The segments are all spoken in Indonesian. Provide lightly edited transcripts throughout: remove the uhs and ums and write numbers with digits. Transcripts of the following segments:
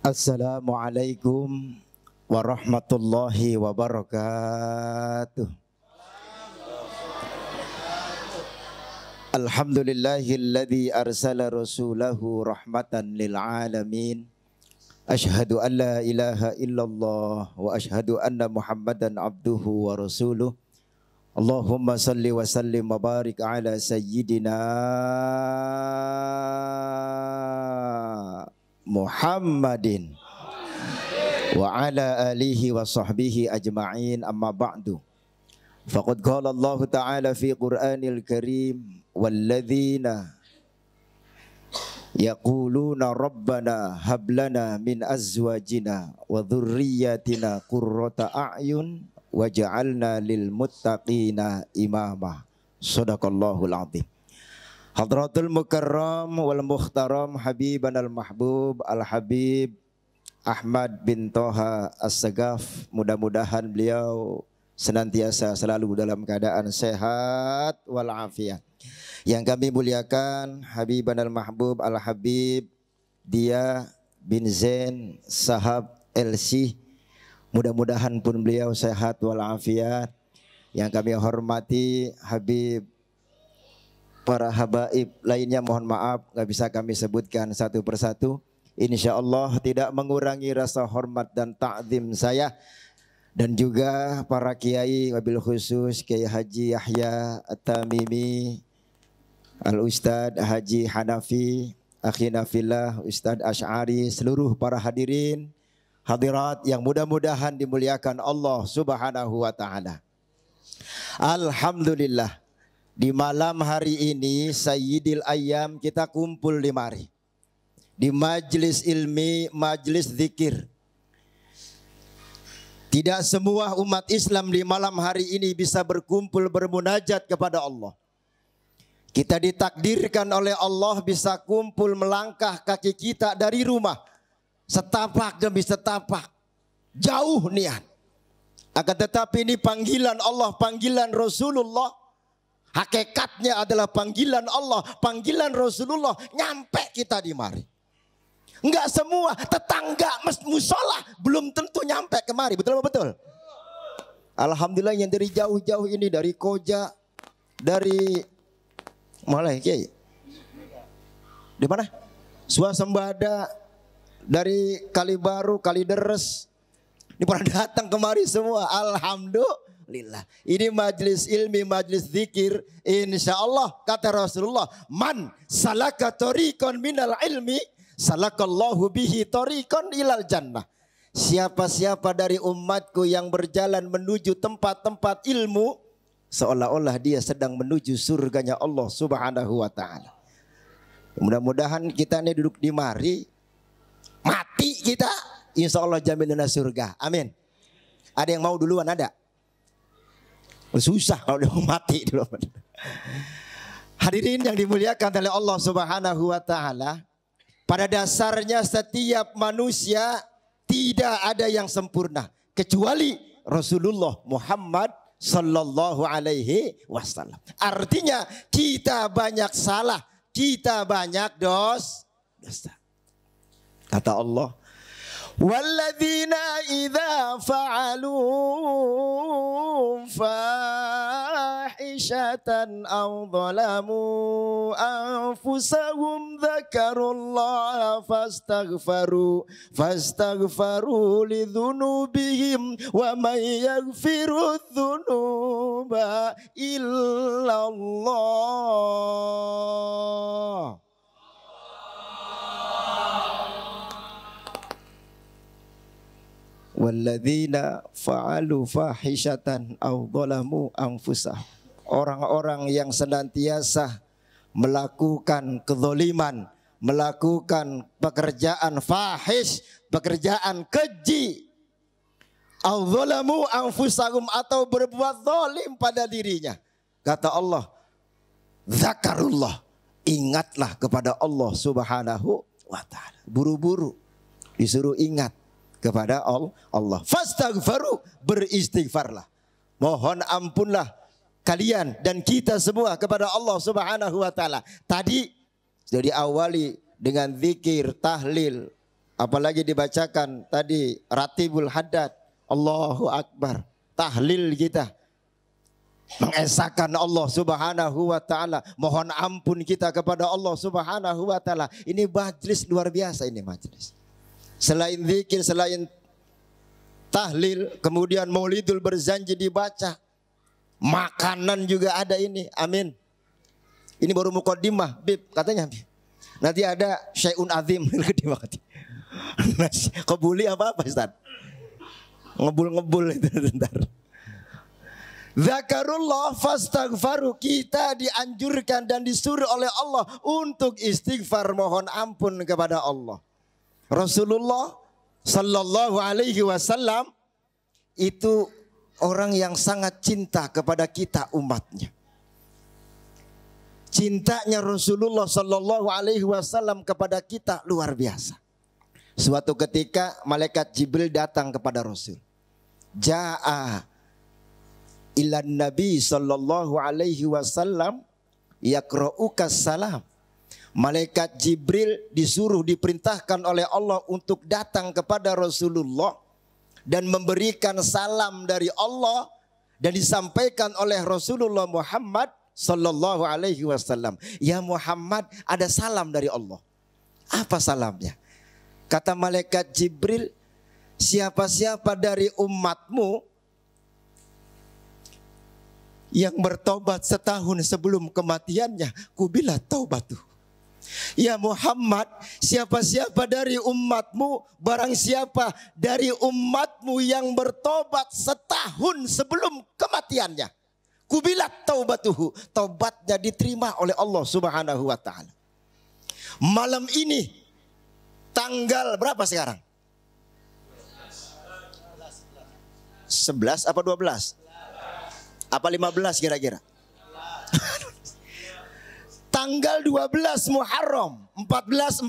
Assalamualaikum warahmatullahi wabarakatuh. Alhamdulillahilladzi arsala rasulahu rahmatan lil alamin. Ashhadu an la ilaha illallah wa ashhadu anna Muhammadan abduhu wa rasuluh. Allahumma salli wa sallim wa barik ala sayyidina Muhammadin wa ala alihi wa sahbihi ajma'in, amma ba'du. Faqad qala Allah ta'ala fi Qur'anil Karim, walladzina yaquluna rabbana hab lana min azwajina wa dhurriyyatina qurrata a'yun waj'alna lil muttaqina imama. Shadaqallahul azim. Hadratul mukarram wal muhtaram habiban al mahbub al habib Ahmad bin Toha As-Sagaf, mudah-mudahan beliau senantiasa selalu dalam keadaan sehat walafiat. Yang kami muliakan habiban al mahbub al habib Dia bin Zain Sahab LC, mudah-mudahan pun beliau sehat walafiat. Yang kami hormati Habib, para habaib lainnya, mohon maaf nggak bisa kami sebutkan satu persatu. Insya Allah tidak mengurangi rasa hormat dan ta'zim saya. Dan juga para kiai, wabil khusus Kiai Haji Yahya At-Tamimi, Al-Ustadz Haji Hanafi, Akhina Fillah, Ustadz Ash'ari, seluruh para hadirin hadirat yang mudah-mudahan dimuliakan Allah Subhanahu wa Ta'ala. Alhamdulillah, di malam hari ini Sayyidil Ayyam kita kumpul di mari, di majlis ilmi, majlis zikir. Tidak semua umat Islam di malam hari ini bisa berkumpul bermunajat kepada Allah. Kita ditakdirkan oleh Allah bisa kumpul melangkah kaki kita dari rumah, setapak demi setapak, jauh niat. Akan tetapi ini panggilan Allah, panggilan Rasulullah. Hakikatnya adalah panggilan Allah, panggilan Rasulullah. Nyampe kita di mari. Enggak semua tetangga musola belum tentu nyampe kemari. Betul betul. Alhamdulillah yang dari jauh-jauh ini, dari Koja, dari mana Kiai? Di mana? Swasembada, dari Kalibaru, Kalideres. Ini pada datang kemari semua. Alhamdulillah. Ini majlis ilmi, majlis zikir. Insya Allah kata Rasulullah, man salaka tariqan minal ilmi salakallahu bihi tariqan ilal jannah. Siapa-siapa dari umatku yang berjalan menuju tempat-tempat ilmu, seolah-olah dia sedang menuju surganya Allah Subhanahu wa Ta'ala. Mudah-mudahan kita ini duduk di mari, mati kita, insya Allah jaminan surga. Amin. Ada yang mau duluan? Ada? Susah kalau dia mati dulu. Hadirin yang dimuliakan oleh Allah Subhanahu wa Ta'ala, pada dasarnya setiap manusia tidak ada yang sempurna kecuali Rasulullah Muhammad sallallahu alaihi wasallam. Artinya kita banyak salah, kita banyak dosa. Kata Allah, walladzina idza fa'alu fahishatan aw zalamu anfusahum dzakarullaha fastaghfaru lidzunubihim wa may yaghfiru dzunuba illallah. Walladzina fa'alu fahishatan aw zalamu anfusahum. Orang-orang yang senantiasa melakukan kezaliman, melakukan pekerjaan fahish, pekerjaan keji, aw zalamu anfusahum, atau berbuat zalim pada dirinya. Kata Allah, zakarullah, ingatlah kepada Allah Subhanahu wa Ta'ala. Buru-buru disuruh ingat kepada Allah. Fastaghfaru, beristighfarlah. Mohon ampunlah kalian dan kita semua kepada Allah Subhanahu wa Ta'ala. Tadi sudah diawali dengan zikir, tahlil, Apalagi dibacakan tadi Ratibul Haddad, Allahu Akbar, tahlil kita, mengesahkan Allah subhanahu wa ta'ala, mohon ampun kita kepada Allah subhanahu wa ta'ala. Ini majlis luar biasa, ini majlis. Selain zikir, selain tahlil, kemudian maulidul berjanji dibaca, makanan juga ada ini, amin. Ini baru muqaddimah, Bib, katanya Bib. Nanti ada syai'un azim, gede banget. Kebuli apa Ustaz? Ngebul-ngebul itu bentar. Zakarullah fastaghfaru, kita dianjurkan dan disuruh oleh Allah untuk istighfar, mohon ampun kepada Allah. Rasulullah sallallahu alaihi wasallam itu orang yang sangat cinta kepada kita umatnya. Cintanya Rasulullah sallallahu alaihi wasallam kepada kita luar biasa. Suatu ketika malaikat Jibril datang kepada Rasul. Ja'a ilan Nabi sallallahu alaihi wasallam yaqra'uka salam. Malaikat Jibril disuruh, diperintahkan oleh Allah untuk datang kepada Rasulullah dan memberikan salam dari Allah dan disampaikan oleh Rasulullah Muhammad sallallahu alaihi wasallam. Ya Muhammad, ada salam dari Allah. Apa salamnya? Kata malaikat Jibril, siapa-siapa dari umatmu yang bertobat setahun sebelum kematiannya, kubilah taubatuh. Ya Muhammad, siapa-siapa dari umatmu, barang siapa dari umatmu yang bertobat setahun sebelum kematiannya, kubilah taubatuhu, taubatnya diterima oleh Allah subhanahu wa ta'ala. Malam ini tanggal berapa sekarang? 11 apa 12? Apa 15 kira-kira? Tanggal 12 Muharram 1444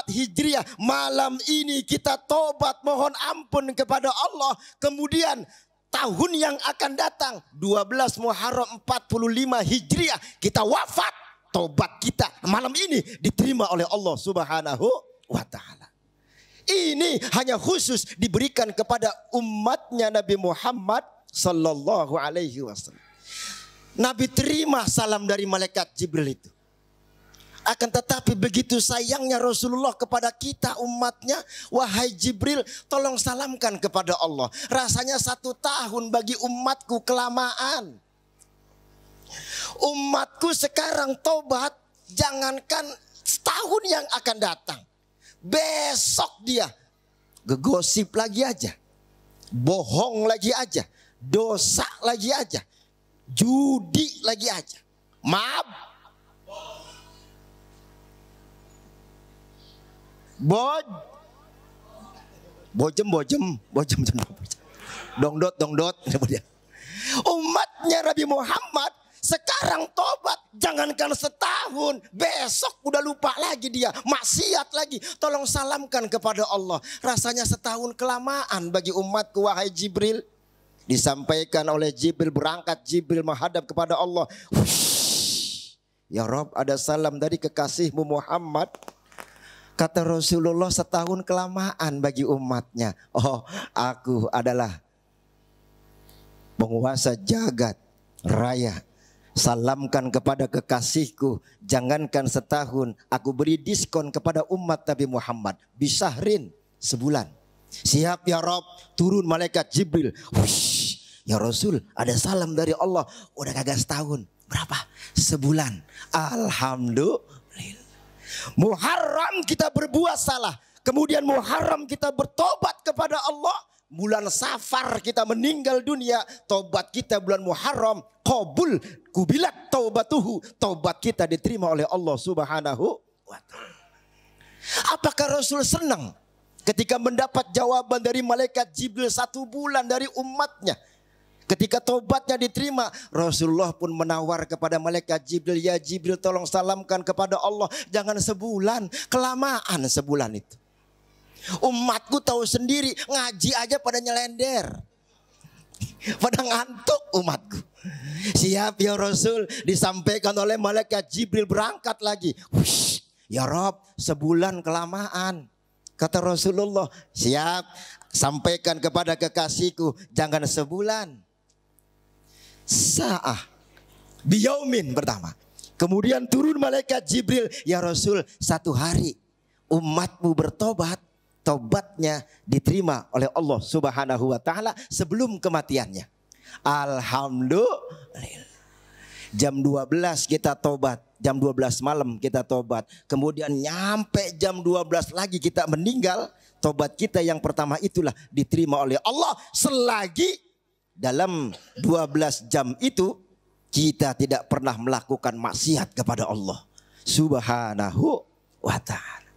Hijriah. Malam ini kita tobat, mohon ampun kepada Allah. Kemudian tahun yang akan datang 12 Muharram 45 Hijriah kita wafat. Tobat kita malam ini diterima oleh Allah subhanahu wa ta'ala. Ini hanya khusus diberikan kepada umatnya Nabi Muhammad sallallahu alaihi wasallam. Nabi terima salam dari malaikat Jibril itu. Akan tetapi begitu sayangnya Rasulullah kepada kita umatnya, wahai Jibril, tolong salamkan kepada Allah. Rasanya 1 tahun bagi umatku kelamaan. Umatku sekarang tobat, jangankan setahun yang akan datang, besok dia gegosip lagi aja, bohong lagi aja, dosa lagi aja, judi lagi aja, maaf, bojem, dongdot. Umatnya Nabi Muhammad sekarang tobat, jangankan setahun, besok udah lupa lagi dia, maksiat lagi. Tolong salamkan kepada Allah. Rasanya setahun kelamaan bagi umatku, wahai Jibril. Disampaikan oleh Jibril, berangkat Jibril menghadap kepada Allah. Ya Rob, ada salam dari kekasihmu Muhammad. Kata Rasulullah, setahun kelamaan bagi umatnya. Oh, aku adalah penguasa jagat raya. Salamkan kepada kekasihku, jangankan setahun, aku beri diskon kepada umat Nabi Muhammad. Bisahrin, sebulan. Siap ya Rob, turun malaikat Jibril. Ya Rasul, ada salam dari Allah. Udah kagak setahun, berapa? Sebulan. Alhamdulillah. Muharram kita berbuat salah, kemudian Muharram kita bertobat kepada Allah. Bulan Safar kita meninggal dunia, tobat kita bulan Muharram qabul, kubilat taubatuhu, tobat kita diterima oleh Allah subhanahu wa ta'ala. Apakah Rasul senang ketika mendapat jawaban dari malaikat Jibril 1 bulan dari umatnya? Ketika tobatnya diterima, Rasulullah pun menawar kepada malaikat Jibril, ya Jibril, tolong salamkan kepada Allah, jangan sebulan, kelamaan sebulan itu. Umatku tahu sendiri, ngaji aja pada nyelender, pada ngantuk umatku. Siap ya Rasul, disampaikan oleh malaikat Jibril, berangkat lagi. Ya Rob, sebulan kelamaan. Kata Rasulullah, siap, sampaikan kepada kekasihku, jangan sebulan. Sa'ah biyaumin pertama. Kemudian turun malaikat Jibril, ya Rasul, 1 hari umatmu bertobat, tobatnya diterima oleh Allah Subhanahu wa taala sebelum kematiannya. Alhamdulillah. Jam 12 kita tobat, jam 12 malam kita tobat. Kemudian nyampe jam 12 lagi kita meninggal. Tobat kita yang pertama itulah diterima oleh Allah selagi dalam 12 jam itu kita tidak pernah melakukan maksiat kepada Allah Subhanahu wa ta'ala.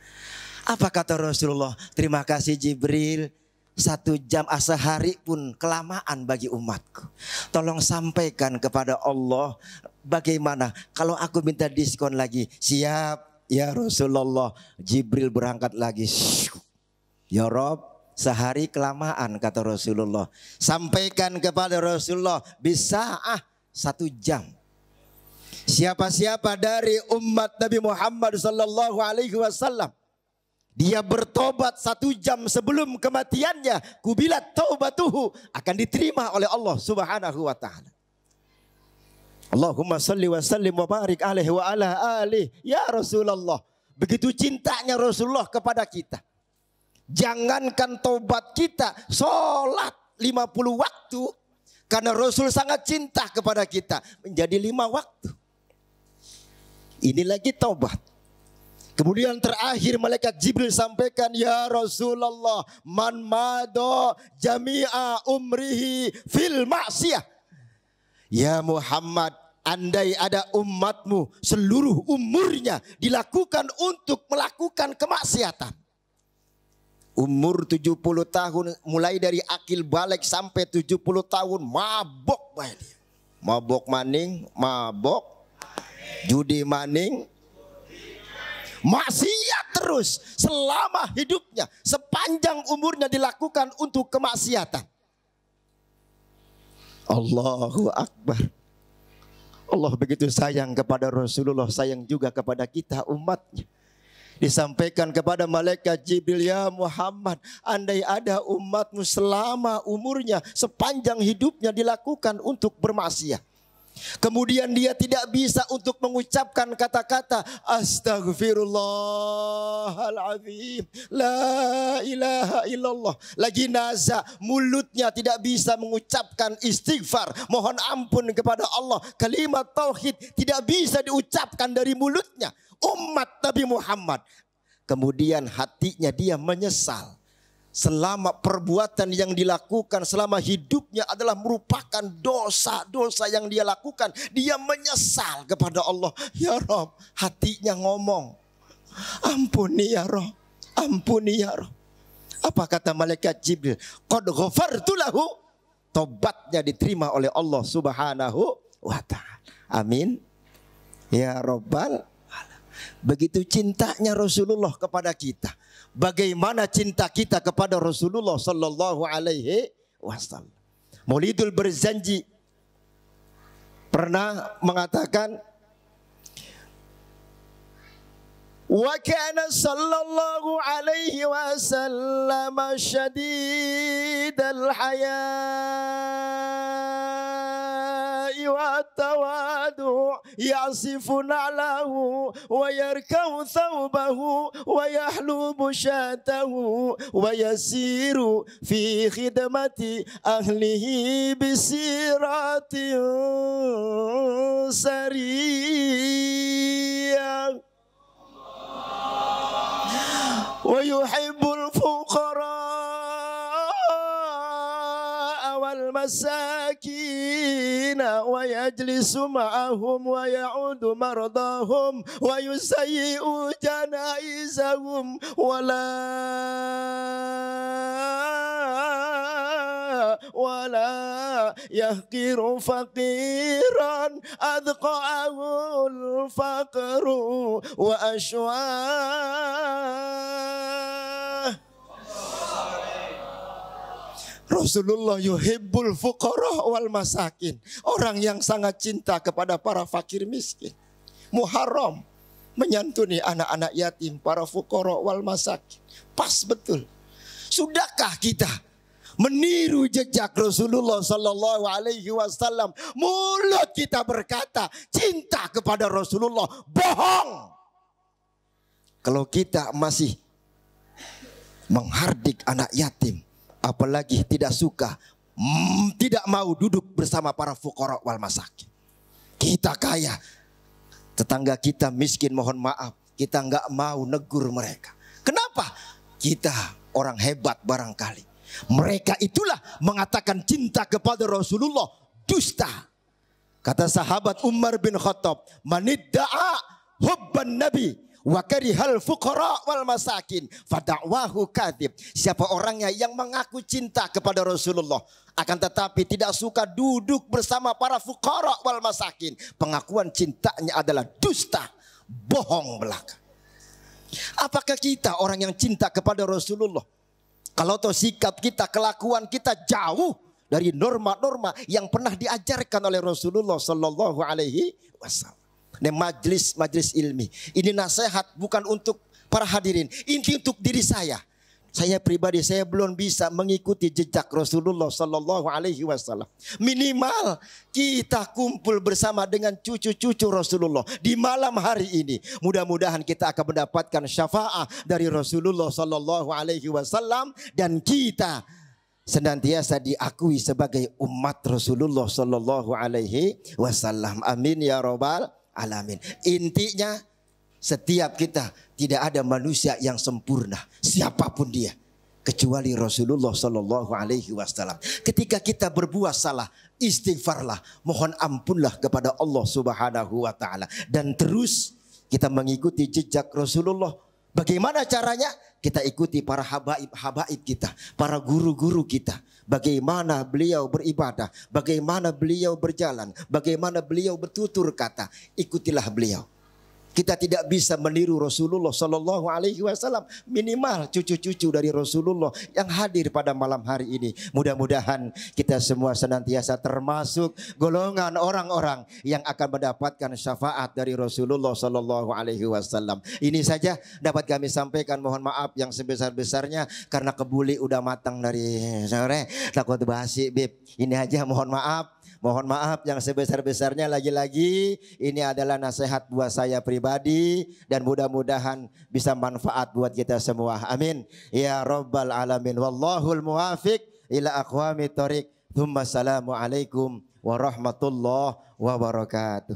Apa kata Rasulullah? Terima kasih Jibril, 1 jam sehari pun kelamaan bagi umatku. Tolong sampaikan kepada Allah, bagaimana kalau aku minta diskon lagi? Siap ya Rasulullah. Jibril berangkat lagi. Ya Rob, sehari kelamaan kata Rasulullah. Sampaikan kepada Rasulullah, bisa 1 jam. Siapa-siapa dari umat Nabi Muhammad sallallahu alaihi wasallam dia bertobat 1 jam sebelum kematiannya, kubilat taubatuhu, akan diterima oleh Allah Subhanahu wa taala. Allahumma salli wa sallim wa barik alaihi wa ala alihi ya Rasulullah. Begitu cintanya Rasulullah kepada kita. Jangankan tobat kita, sholat 50 waktu. Karena Rasul sangat cinta kepada kita, menjadi 5 waktu. Ini lagi taubat. Kemudian terakhir malaikat Jibril sampaikan, ya Rasulullah, man mado jami'a umrihi fil ma'siyah. Ya Muhammad, andai ada umatmu seluruh umurnya dilakukan untuk melakukan kemaksiatan. Umur 70 tahun, mulai dari akil balik sampai 70 tahun, mabok baik dia. Mabok maning, mabok, judi maning, maksiat terus selama hidupnya, sepanjang umurnya dilakukan untuk kemaksiatan. Allahu Akbar. Allah begitu sayang kepada Rasulullah, sayang juga kepada kita umatnya. Disampaikan kepada malaikat Jibril, ya Muhammad, andai ada umatmu selama umurnya, sepanjang hidupnya dilakukan untuk bermaksiat. Kemudian dia tidak bisa untuk mengucapkan kata-kata Astaghfirullahaladzim, la ilaha illallah. Lagi naza, mulutnya tidak bisa mengucapkan istighfar, mohon ampun kepada Allah. Kalimat tauhid tidak bisa diucapkan dari mulutnya. Umat Nabi Muhammad. Kemudian hatinya dia menyesal. Selama perbuatan yang dilakukan selama hidupnya adalah merupakan dosa-dosa yang dia lakukan. Dia menyesal kepada Allah. Ya Rob, hatinya ngomong, ampuni ya Rob, ampuni ya Rob. Apa kata malaikat Jibril? Qad ghafartu lahu. Tobatnya diterima oleh Allah Subhanahu wa ta'ala. Amin. Ya Rabbal. Begitu cintanya Rasulullah kepada kita. Bagaimana cinta kita kepada Rasulullah sallallahu alaihi wasallam. Maulidul Barzanji pernah mengatakan, wa kana sallallahu alaihi wasallam syadidal haya'i wa tawadu ya'sifu na'lahu wa yarkau thawbahu wa yahlubu syatahu wa yasiru fi khidmati ahlihi bisiratin sariyah wa yuhibbul fuqara wal masakin wa yajlisu ma'ahum wa ya'udu mardahum wa yusayyi'u janaizahum wala yahqiru faqiran adqa'ahul faqru wa ashwa. Rasulullah yuhibbul fuqara wal masakin. Orang yang sangat cinta kepada para fakir miskin. Muharram menyantuni anak-anak yatim, para fuqara wal masakin. Pas betul. Sudahkah kita meniru jejak Rasulullah sallallahu alaihi wasallam? Mulut kita berkata cinta kepada Rasulullah, bohong. Kalau kita masih menghardik anak yatim, apalagi tidak suka, tidak mau duduk bersama para fuqara wal masakin. Kita kaya, tetangga kita miskin, mohon maaf, kita nggak mau negur mereka. Kenapa? Kita orang hebat barangkali. Mereka itulah mengatakan cinta kepada Rasulullah, dusta. Kata sahabat Umar bin Khattab, manidda'a hubban nabi wa karihal fuqara wal masakin fada'wahu kadhib. Siapa orangnya yang mengaku cinta kepada Rasulullah akan tetapi tidak suka duduk bersama para fuqara wal masakin, pengakuan cintanya adalah dusta, bohong belaka. Apakah kita orang yang cinta kepada Rasulullah? Kalau toh sikap kita, kelakuan kita jauh dari norma-norma yang pernah diajarkan oleh Rasulullah sallallahu alaihi wasallam. Ini majlis ilmi. Ini nasihat bukan untuk para hadirin, ini untuk diri saya. Saya pribadi, saya belum bisa mengikuti jejak Rasulullah sallallahu alaihi wasallam. Minimal kita kumpul bersama dengan cucu-cucu Rasulullah di malam hari ini. Mudah-mudahan kita akan mendapatkan syafaat dari Rasulullah sallallahu alaihi wasallam dan kita senantiasa diakui sebagai umat Rasulullah sallallahu alaihi wasallam. Amin ya rabbal alamin. Intinya, setiap kita tidak ada manusia yang sempurna, siapapun dia, kecuali Rasulullah sallallahu alaihi wasallam. Ketika kita berbuat salah, istighfarlah, mohon ampunlah kepada Allah Subhanahu wa taala, dan terus kita mengikuti jejak Rasulullah. Bagaimana caranya? Kita ikuti para habaib kita, para guru-guru kita. Bagaimana beliau beribadah, bagaimana beliau berjalan, bagaimana beliau bertutur kata. Ikutilah beliau. Kita tidak bisa meniru Rasulullah sallallahu alaihi wasallam. Minimal cucu-cucu dari Rasulullah yang hadir pada malam hari ini. Mudah-mudahan kita semua senantiasa termasuk golongan orang-orang yang akan mendapatkan syafaat dari Rasulullah sallallahu alaihi wasallam. Ini saja dapat kami sampaikan. Mohon maaf yang sebesar-besarnya karena kebuli udah matang dari sore. Takut basi, Bib. Ini aja, mohon maaf. Mohon maaf yang sebesar-besarnya. Lagi-lagi ini adalah nasihat buat saya pribadi dan mudah-mudahan bisa manfaat buat kita semua. Amin ya rabbal alamin. Wallahul muwafiq ila aqwamit thoriq. Tsumma assalamu alaikum warahmatullahi wabarakatuh.